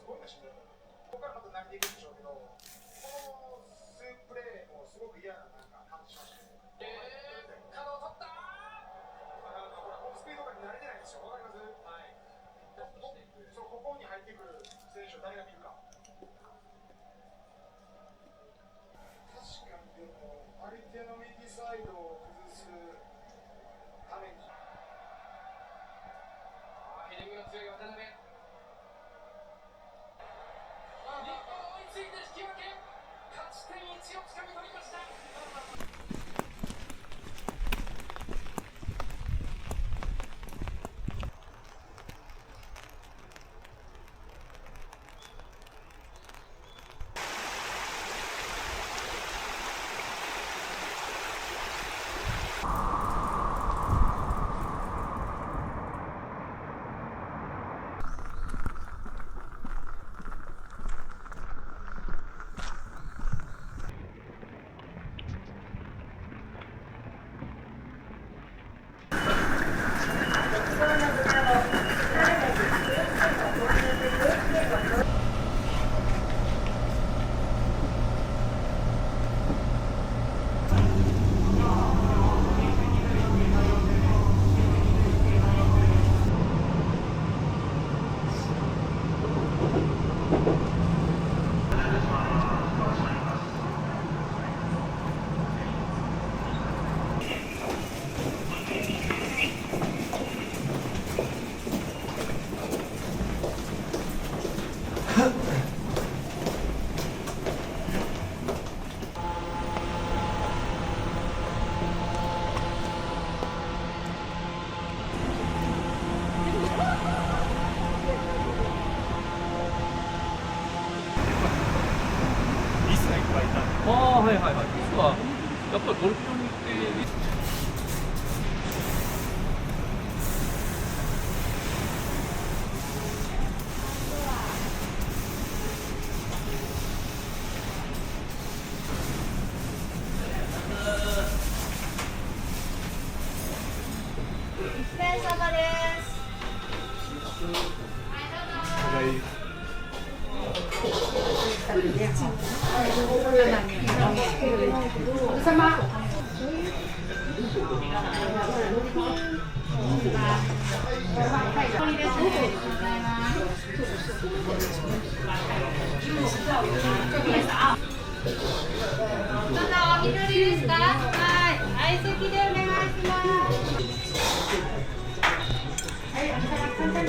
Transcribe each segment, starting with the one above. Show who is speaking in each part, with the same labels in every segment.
Speaker 1: ごいの知ってる。ここからまた慣れていくんでしょうけど、このスーププレーもすごく嫌な感じしましたね。角を取った。ほらこのスピード感に慣れてないんですよ。わかります？はい。そうここに入ってくる選手を誰が見るか。確かにでも相手の右サイドを崩すために。ヘディングの強い渡辺。日本追いついて引き分け。勝ち点1をつかみ取りました。
Speaker 2: ああ、はいはいはい。実はやっぱりゴルフ場に行って
Speaker 3: お疲れ様です。どうぞお一人ですか？はい、相席でお願いします。はい、簡単に。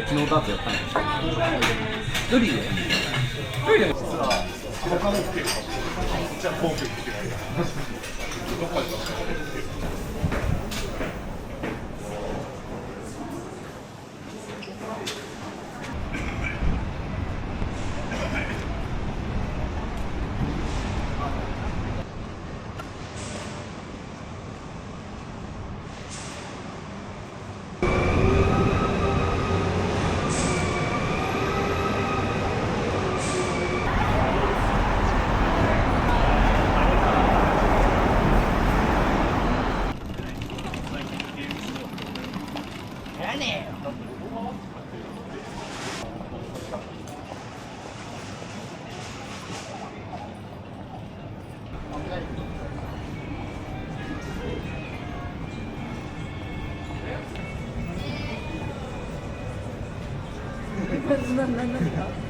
Speaker 2: 昨日ダーツやったんですか？一人で？一人でも実は他のっていうか、じゃあ本気でどこまで
Speaker 4: 何か。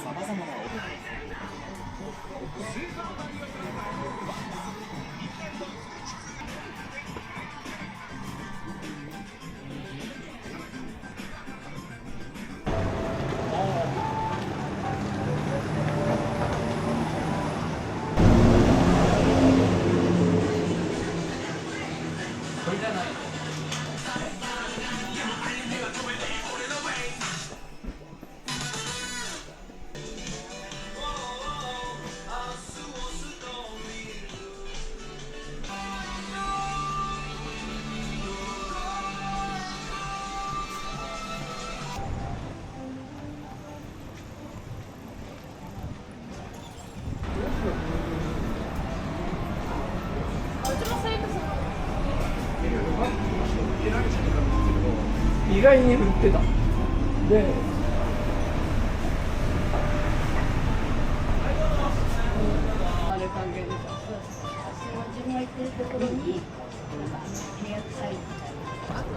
Speaker 4: さまざまな
Speaker 5: 意外に振ってた。で、あれ関係でさ。
Speaker 6: 自分が行ってるところに契約サイトみたいな。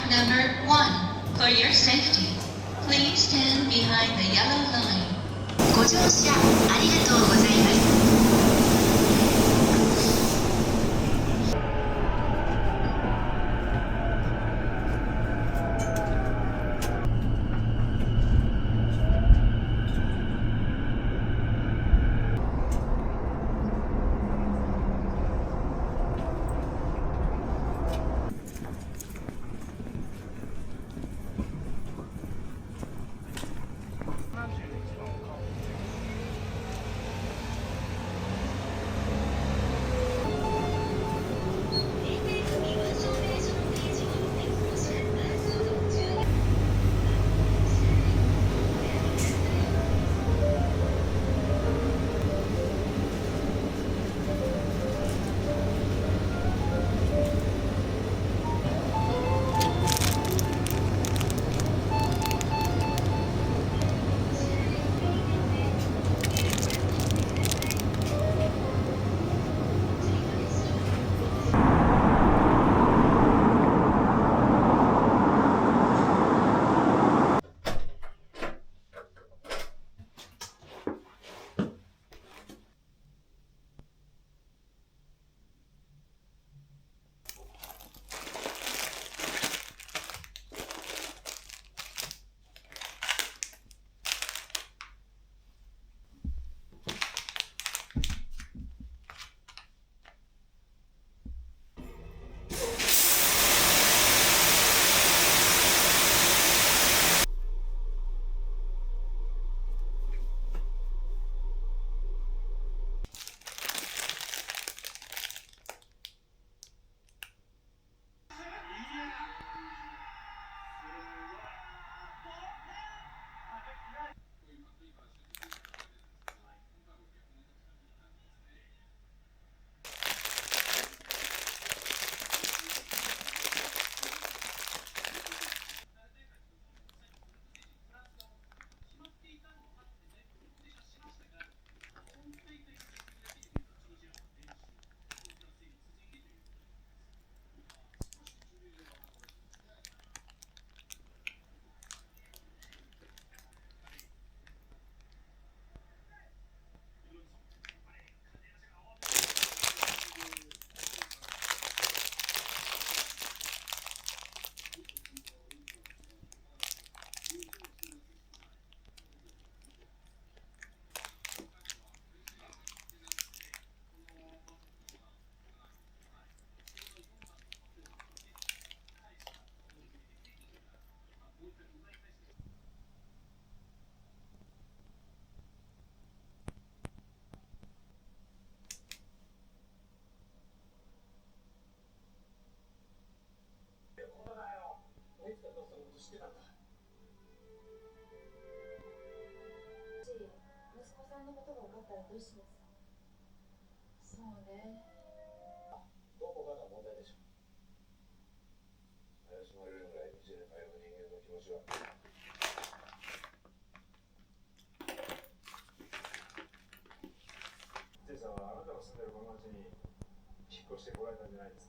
Speaker 7: Number 1, for your safety, please stand behind the yellow line. ご乗車ありがとうございます。
Speaker 1: 知ってたんだ。
Speaker 4: 息子さんのことが分かったらどうしますか。そうね。
Speaker 1: どこかが問題でしょう。怪しまれるぐらい道で迷う人間の気持ちは。テイさんはあなたの住んでるこの町に引っ越してこられたんじゃないですか。